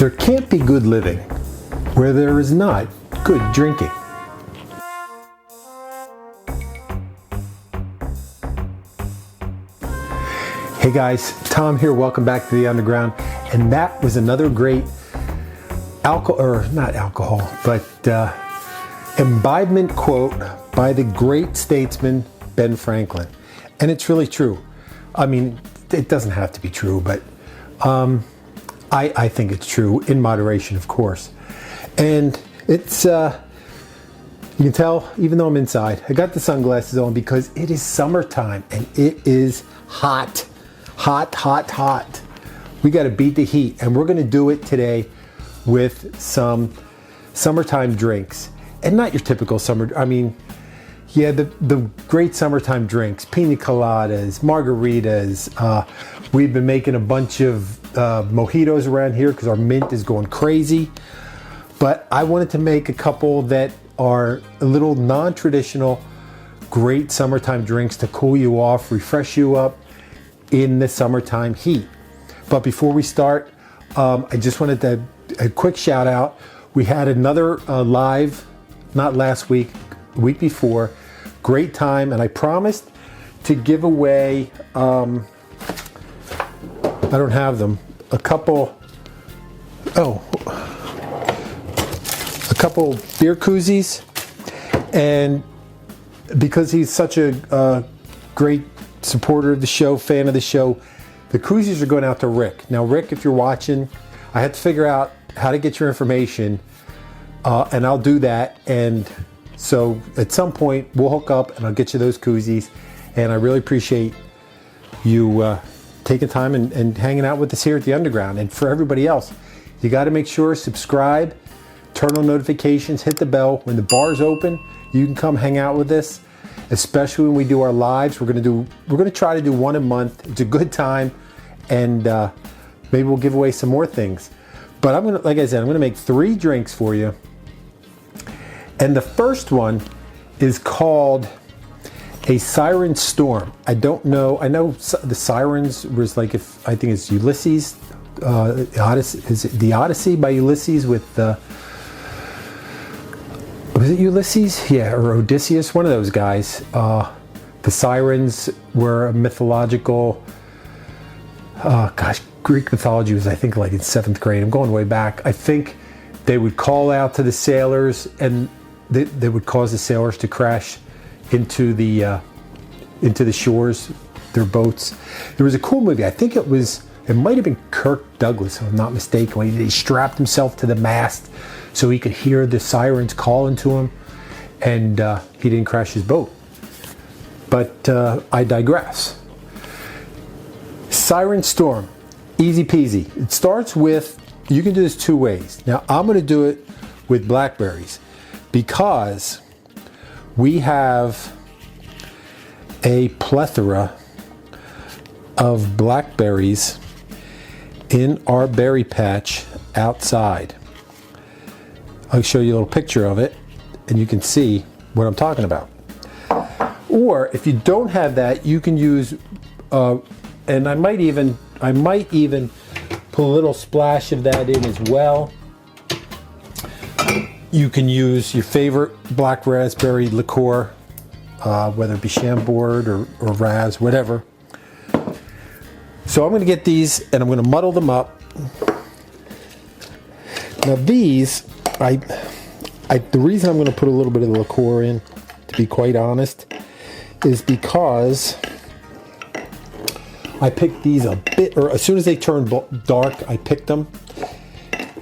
There can't be good living where there is not good drinking. Hey guys, Tom here, welcome back to the Underground. And that was another great imbibement quote by the great statesman Ben Franklin. And it's really true. I mean, it doesn't have to be true, but I think it's true, in moderation, of course. And it's, you can tell, even though I'm inside, I got the sunglasses on because it is summertime and it is hot. Hot, hot, hot. We got to beat the heat, and we're going to do it today with some summertime drinks. And not your typical summer, I mean, yeah, the great summertime drinks, pina coladas, margaritas. We've been making a bunch of mojitos around here because our mint is going crazy. But I wanted to make a couple that are a little non-traditional, great summertime drinks to cool you off, refresh you up in the summertime heat. But before we start, I just wanted to a quick shout out. We had another live, not last week, week before. Great time, and I promised to give away, I don't have them, a couple beer koozies. And because he's such a great supporter of the show, fan of the show, the koozies are going out to Rick. Now, Rick, if you're watching, I had to figure out how to get your information, and I'll do that. And so at some point we'll hook up and I'll get you those koozies. And I really appreciate you taking time and hanging out with us here at the Underground. And for everybody else, you got to make sure, subscribe, turn on notifications, hit the bell. When the bar's open, you can come hang out with us, especially when we do our lives. We're going to try to do one a month. It's a good time, and maybe we'll give away some more things. But I'm going to, like I said, I'm going to make 3 drinks for you. And the first one is called a Siren Storm. I don't know. I know the Sirens was like, if I think it's Ulysses, Odyssey, is it the Odyssey by Ulysses with was it Ulysses? Yeah, or Odysseus, one of those guys. The Sirens were a mythological, Greek mythology was, I think, like in 7th grade. I'm going way back. I think they would call out to the sailors, and they would cause the sailors to crash into the shores, their boats. There was a cool movie. I think it might have been Kirk Douglas, if I'm not mistaken, when he strapped himself to the mast so he could hear the sirens calling to him, and he didn't crash his boat. But I digress. Siren Storm, easy peasy. It starts with, you can do this 2 ways. Now I'm going to do it with blackberries because we have a plethora of blackberries in our berry patch outside. I'll show you a little picture of it and you can see what I'm talking about. Or if you don't have that, you can use, and I might even put a little splash of that in as well. You can use your favorite black raspberry liqueur, whether it be Chambord or Raz, whatever. So I'm going to get these and I'm going to muddle them up. Now these, the reason I'm going to put a little bit of the liqueur in, to be quite honest, is because I picked these a bit, or as soon as they turned dark, I picked them,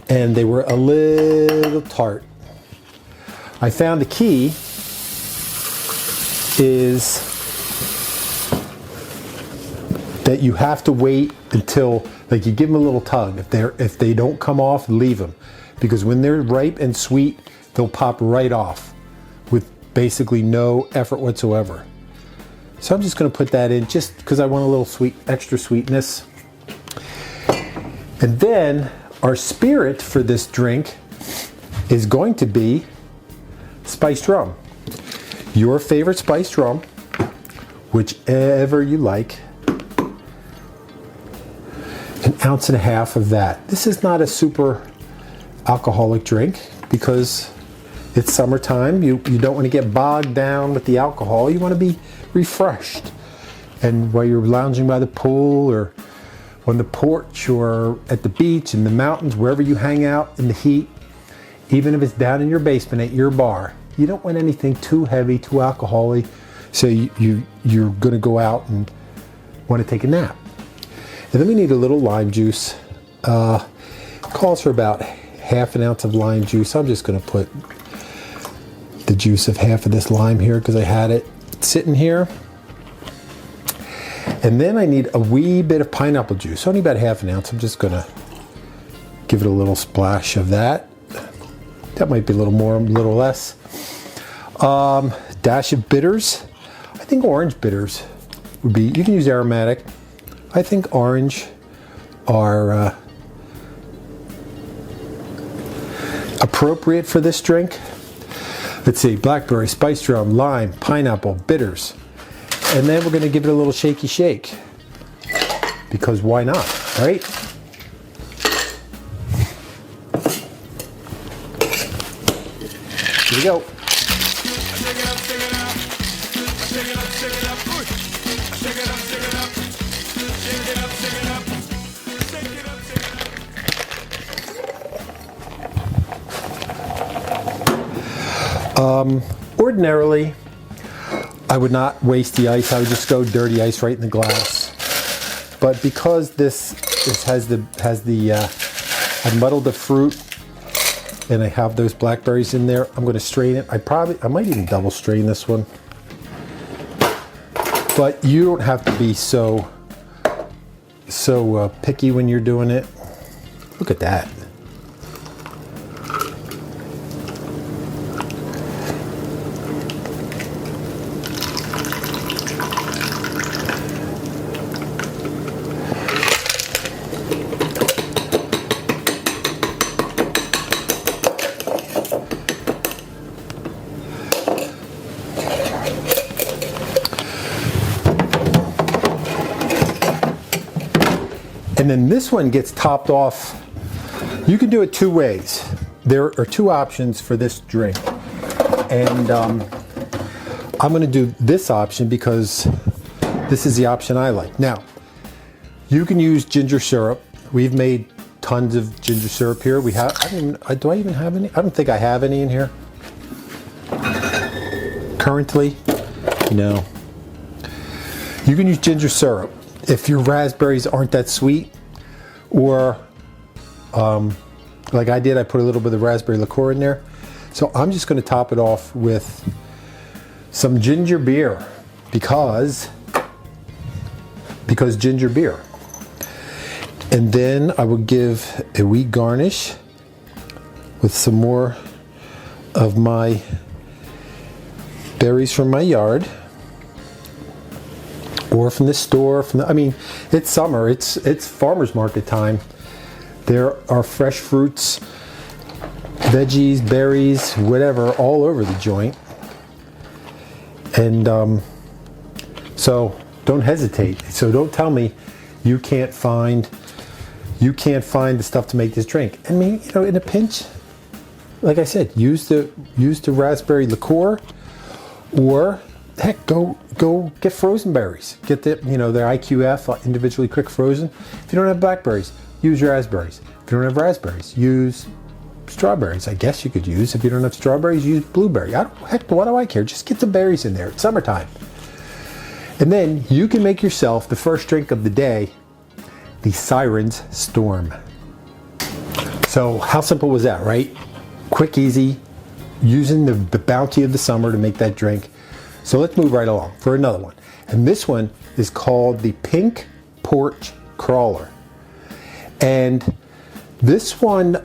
and they were a little tart. I found the key is that you have to wait until, like, you give them a little tug. If they don't come off, leave them, because when they're ripe and sweet, they'll pop right off with basically no effort whatsoever. So I'm just going to put that in just because I want a little extra sweetness. And then our spirit for this drink is going to be spiced rum. Your favorite spiced rum, whichever you like. And ounce and a half of that. This is not a super alcoholic drink because it's summertime. You don't want to get bogged down with the alcohol. You want to be refreshed. And while you're lounging by the pool or on the porch or at the beach, in the mountains, wherever you hang out in the heat, even if it's down in your basement at your bar, you don't want anything too heavy, too alcoholic, so you're going to go out and want to take a nap. And then we need a little lime juice. Calls for about half an ounce of lime juice. I'm just going to put the juice of half of this lime here because I had it sitting here. And then I need a wee bit of pineapple juice, only about half an ounce. I'm just going to give it a little splash of that. That might be a little more, a little less. Dash of bitters. I think orange bitters would be, you can use aromatic. I think orange are appropriate for this drink. Let's see, blackberry, spice drum, lime, pineapple, bitters. And then we're going to give it a little shaky shake. Because why not, right? Here we go. Ordinarily, I would not waste the ice. I would just go dirty ice right in the glass. But because this has the I muddled the fruit and I have those blackberries in there, I'm going to strain it. I might even double strain this one. But you don't have to be so picky when you're doing it. Look at that. And then this one gets topped off. You can do it two ways. There are two options for this drink. And I'm going to do this option because this is the option I like. Now, you can use ginger syrup. We've made tons of ginger syrup here. We have, do I even have any? I don't think I have any in here. Currently, no. You can use ginger syrup if your raspberries aren't that sweet, or like I did, I put a little bit of raspberry liqueur in there. So I'm just going to top it off with some ginger beer because ginger beer. And then I will give a wee garnish with some more of my berries from my yard. Or from the store, I mean, it's summer, it's farmer's market time. There are fresh fruits, veggies, berries, whatever, all over the joint. And so don't hesitate. So don't tell me you can't find the stuff to make this drink. I mean, you know, in a pinch, like I said, use the raspberry liqueur, or heck, go get frozen berries. Get the, you know, their IQF, individually quick frozen. If you don't have blackberries, use raspberries. If you don't have raspberries, use strawberries. I guess you could use. If you don't have strawberries, use blueberry. Heck, what do I care? Just get the berries in there. It's summertime. And then you can make yourself the first drink of the day, the SIREN's Storm. So how simple was that, right? Quick, easy, using the bounty of the summer to make that drink. So let's move right along for another one. And this one is called the Pink Porch Crawler. And this one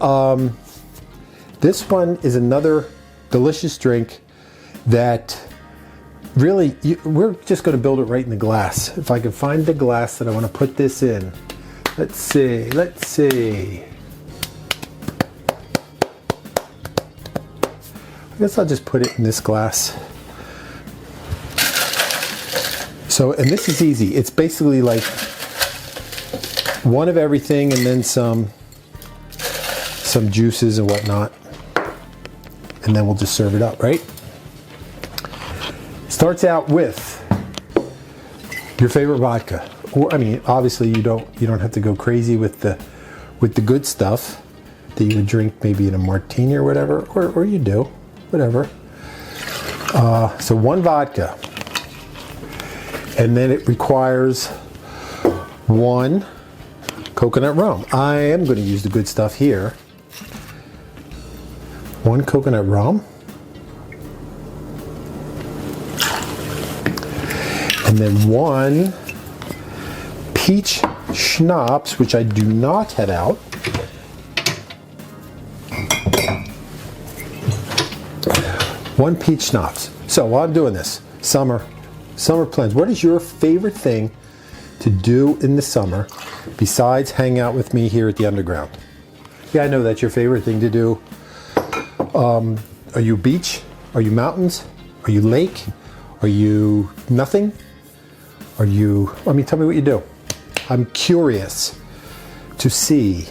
is another delicious drink that really, we're just going to build it right in the glass. If I can find the glass that I want to put this in. Let's see. I guess I'll just put it in this glass. So, and this is easy. It's basically like one of everything and then some juices and whatnot. And then we'll just serve it up, right? Starts out with your favorite vodka. Or, I mean, obviously you don't have to go crazy with the good stuff that you would drink maybe in a martini or whatever, or you do, whatever. So one vodka. And then it requires one coconut rum. I am going to use the good stuff here. One coconut rum. And then one peach schnapps, which I do not have out. One peach schnapps. So while I'm doing this, summer plans. What is your favorite thing to do in the summer besides hang out with me here at the Underground? Yeah, I know that's your favorite thing to do. Are you beach? Are you mountains? Are you lake? Are you nothing? Are you, I mean, tell me what you do. I'm curious to see,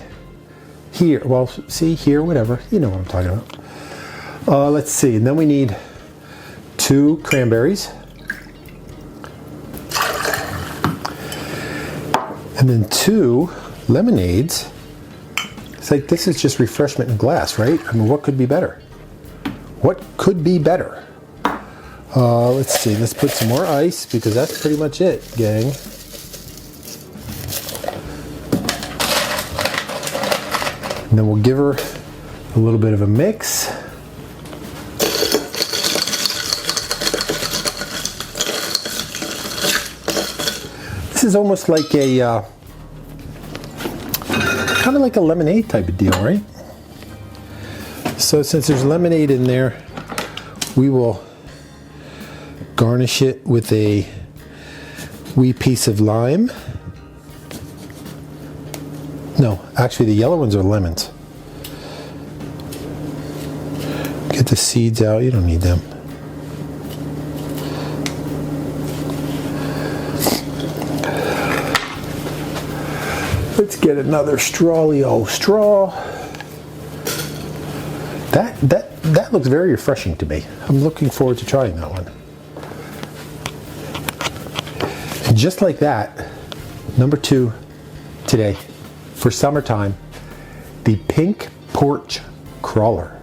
hear, well, see, hear, whatever. You know what I'm talking about. Let's see, and then we need 2 cranberries. And then 2 lemonades. It's like, this is just refreshment in glass, right? I mean, what could be better? What could be better? Let's see, let's put some more ice because that's pretty much it, gang. And then we'll give her a little bit of a mix. This is almost like a, kind of like a lemonade type of deal, right? So since there's lemonade in there, we will garnish it with a wee piece of lime. No, actually the yellow ones are lemons. Get the seeds out, you don't need them. Let's get another strawlio straw. That looks very refreshing to me. I'm looking forward to trying that one. And just like that, number 2 today for summertime, the pink porch crawler.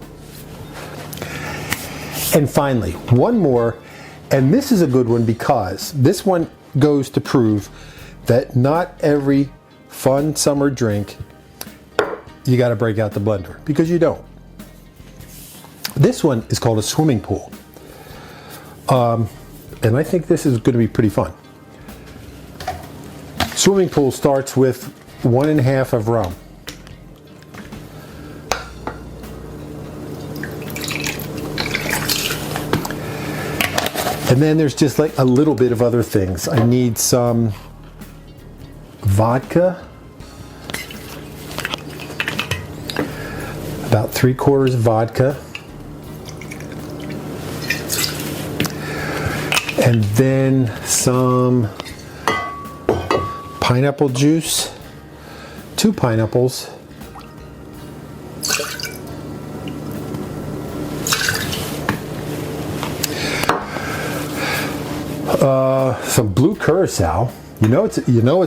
And finally, one more, and this is a good one because this one goes to prove that not every fun summer drink you got to break out the blender, because you don't. This one is called a swimming pool, and I think this is going to be pretty fun. Swimming pool starts with 1.5 of rum. And then there's just like a little bit of other things. I need some vodka, about 3/4 vodka, and then some pineapple juice, 2 pineapples, some blue curacao. You know it's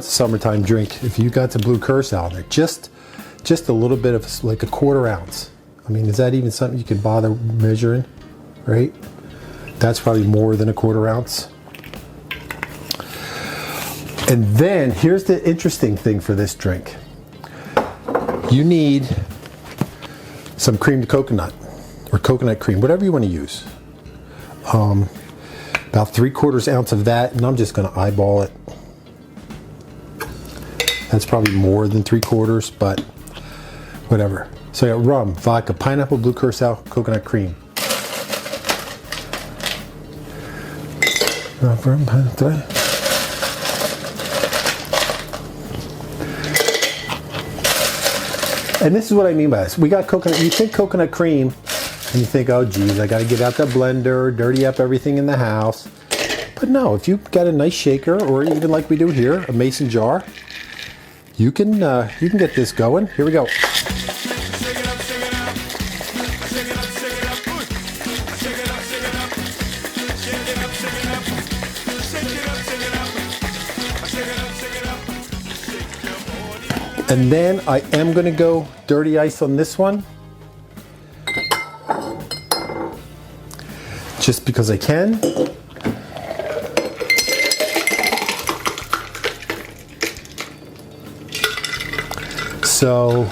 a summertime drink if you got some blue curacao in there. Just a little bit of like 1/4 ounce. I mean, is that even something you could bother measuring, right? That's probably more than 1/4 ounce. And then here's the interesting thing for this drink. You need some creamed coconut or coconut cream, whatever you want to use. About 3/4 ounce of that, and I'm just going to eyeball it. That's probably more than 3/4, but whatever. So I got rum, vodka, pineapple, blue curacao, coconut cream. And this is what I mean by this. We got coconut. You think coconut cream, and you think, oh geez, I got to get out the blender, dirty up everything in the house. But no, if you've got a nice shaker, or even like we do here, a mason jar, you can get this going. Here we go. And then I am going to go dirty ice on this one, just because I can. So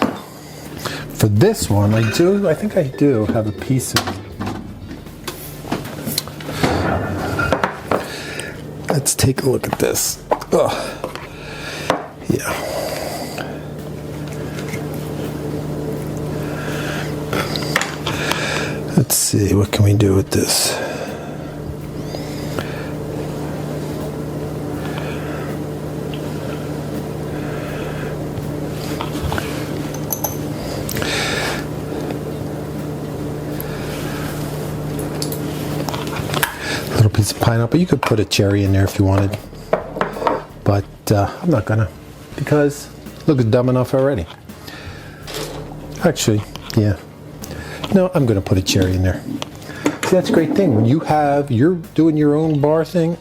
for this one, I think I do have a piece of, let's take a look at this. Oh, yeah. Let's see, what can we do with this? Little piece of pineapple. You could put a cherry in there if you wanted, but I'm not gonna, because it looks dumb enough already. Actually, yeah. No, I'm going to put a cherry in there. See, that's a great thing. When you're doing your own bar thing,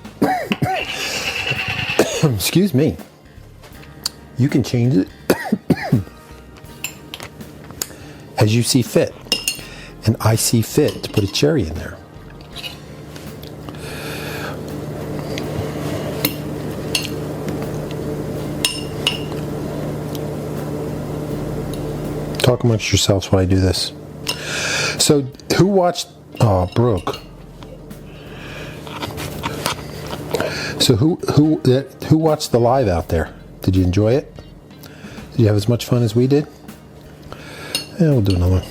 excuse me, you can change it as you see fit. And I see fit to put a cherry in there. Talk amongst yourselves while I do this. So, who watched, Brooke? So who watched the live out there? Did you enjoy it? Did you have as much fun as we did? Yeah, we'll do another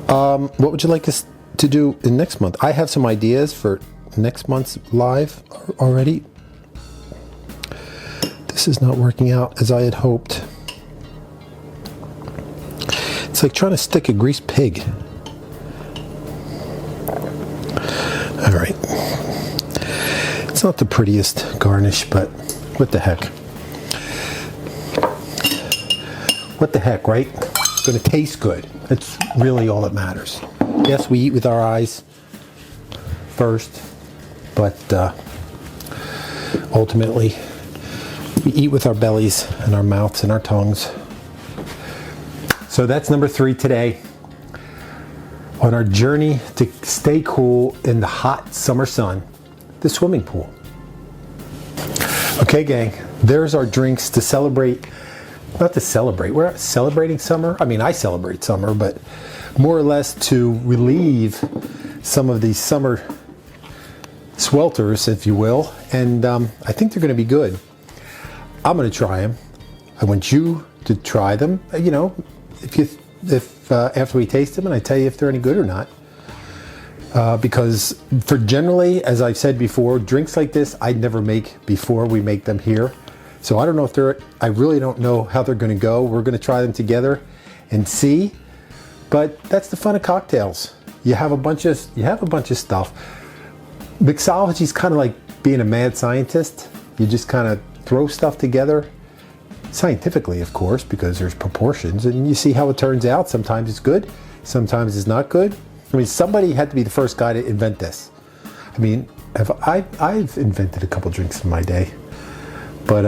one. What would you like us to do in next month? I have some ideas for next month's live already. This is not working out as I had hoped. It's like trying to stick a greased pig. All right. It's not the prettiest garnish, but what the heck? What the heck, right? It's going to taste good. That's really all that matters. Yes, we eat with our eyes first, but ultimately we eat with our bellies and our mouths and our tongues. So that's number 3 today on our journey to stay cool in the hot summer sun, the swimming pool. Okay, gang, there's our drinks to celebrate. Not to celebrate, we're not celebrating summer. I mean, I celebrate summer, but more or less to relieve some of these summer swelters, if you will. And I think they're going to be good. I'm going to try them. I want you to try them. You know, if after we taste them, and I tell you if they're any good or not. Because for generally, as I've said before, drinks like this I'd never make before we make them here. So I don't know if I really don't know how they're going to go. We're going to try them together and see. But that's the fun of cocktails. You have a bunch of stuff. Mixology is kind of like being a mad scientist. You just kind of throw stuff together, scientifically, of course, because there's proportions, and you see how it turns out. Sometimes it's good, sometimes it's not good. I mean, somebody had to be the first guy to invent this. I mean, I've invented a couple drinks in my day, but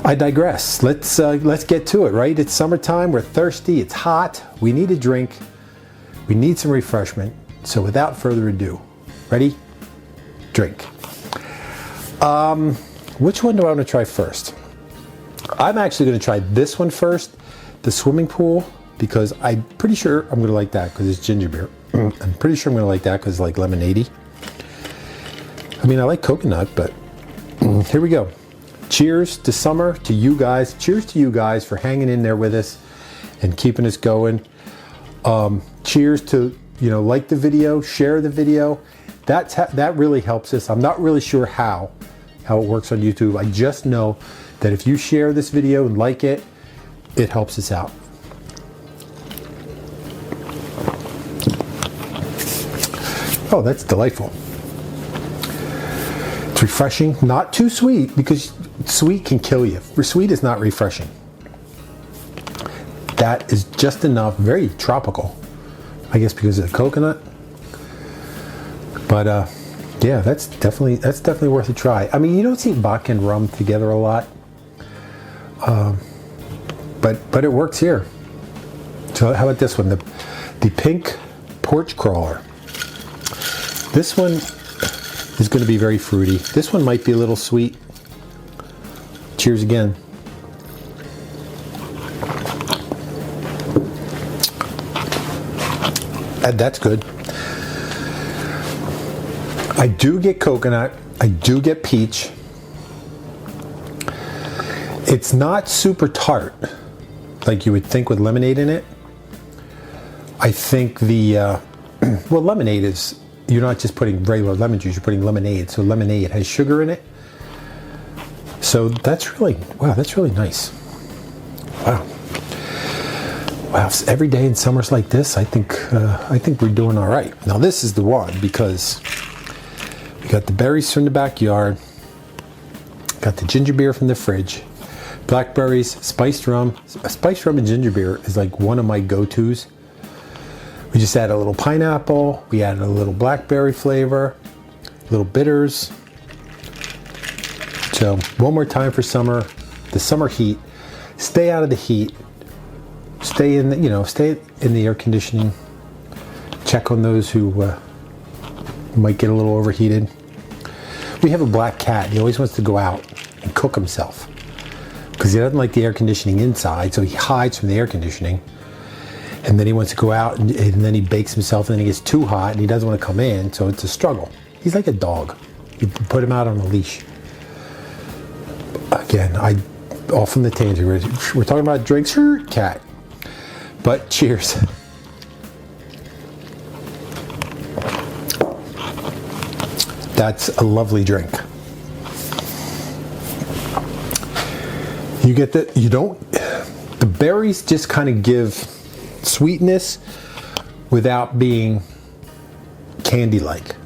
I digress. Let's get to it, right? It's summertime, we're thirsty, it's hot, we need a drink, we need some refreshment. So without further ado, ready? Drink. Which one do I want to try first? I'm actually going to try this one first, the swimming pool, because I'm pretty sure I'm going to like that because it's ginger beer. I'm pretty sure I'm going to like that because it's like lemonade-y. I mean, I like coconut, but here we go. Cheers to summer, to you guys. Cheers to you guys for hanging in there with us and keeping us going. Cheers to, like the video, share the video. That really helps us. I'm not really sure how it works on YouTube. I just know that if you share this video and like it, it helps us out. Oh, that's delightful. It's refreshing, not too sweet, because sweet can kill you. Sweet is not refreshing. That is just enough, very tropical, I guess because of the coconut. But yeah, that's definitely worth a try. I mean, you don't see vodka and rum together a lot, but it works here. So how about this one, the pink porch crawler? This one is going to be very fruity. This one might be a little sweet. Cheers again. That's good. I do get coconut. I do get peach. It's not super tart like you would think with lemonade in it. I think the well, lemonade is, you're not just putting regular lemon juice, you're putting lemonade. So lemonade has sugar in it. So that's really, wow, that's really nice. Wow. Wow, every day in summers like this, I think we're doing all right. Now this is the one, because we got the berries from the backyard, got the ginger beer from the fridge, blackberries, spiced rum. Spiced rum and ginger beer is like one of my go-tos. We just add a little pineapple, we added a little blackberry flavor, little bitters. So one more time for summer, the summer heat. Stay out of the heat. Stay in the, stay in the air conditioning. Check on those who might get a little overheated. We have a black cat. He always wants to go out and cook himself because he doesn't like the air conditioning inside, so he hides from the air conditioning. And then he wants to go out and then he bakes himself, and then he gets too hot and he doesn't want to come in, so it's a struggle. He's like a dog. You put him out on a leash. Again, off from the tangent. We're talking about drinks for cat. But cheers. That's a lovely drink. You get the berries just kind of give sweetness without being candy-like.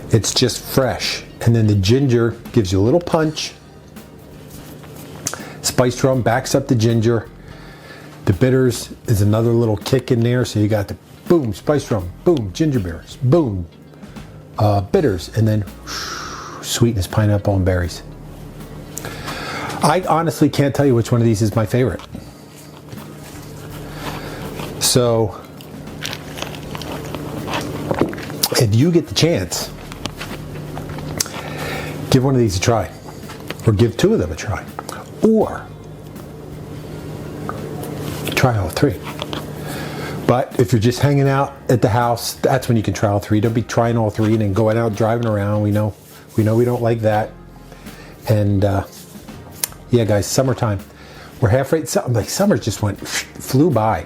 It's just fresh. And then the ginger gives you a little punch. Spiced rum backs up the ginger. The bitters is another little kick in there, so you got the boom, spiced rum, boom, ginger beers, boom, bitters, and then sweetness, pineapple, and berries. I honestly can't tell you which one of these is my favorite. So, if you get the chance, give one of these a try, or give two of them a try, or try all three. But if you're just hanging out at the house, that's when you can try all three. Don't be trying all three and then going out driving around. We know we don't like that. And yeah, guys, summertime. We're halfway. Like summer just flew by.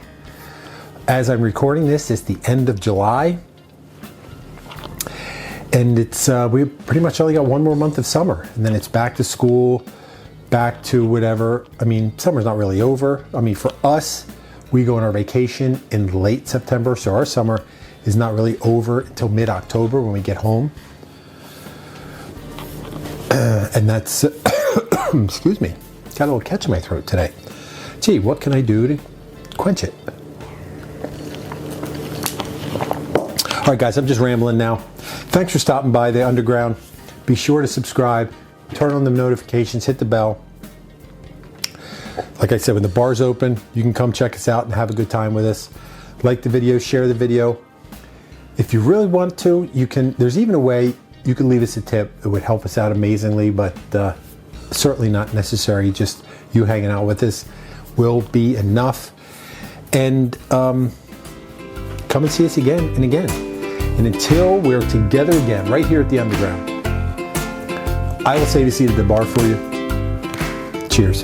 As I'm recording this, it's the end of July, and it's we pretty much only got one more month of summer, and then it's back to school. Back to whatever. I mean, summer's not really over. I mean, for us, we go on our vacation in late September, so our summer is not really over until mid-October when we get home. And that's, excuse me, got a little catch in my throat today. Gee, what can I do to quench it? All right, guys, I'm just rambling now. Thanks for stopping by the Underground. Be sure to subscribe. Turn on the notifications, hit the bell. Like I said, when the bar's open, you can come check us out and have a good time with us. Like the video, share the video. If you really want to, you can, there's even a way you can leave us a tip. It would help us out amazingly, but certainly not necessary. Just you hanging out with us will be enough. And come and see us again and again. And until we're together again, right here at the Underground, I will save a seat at the bar for you. Cheers.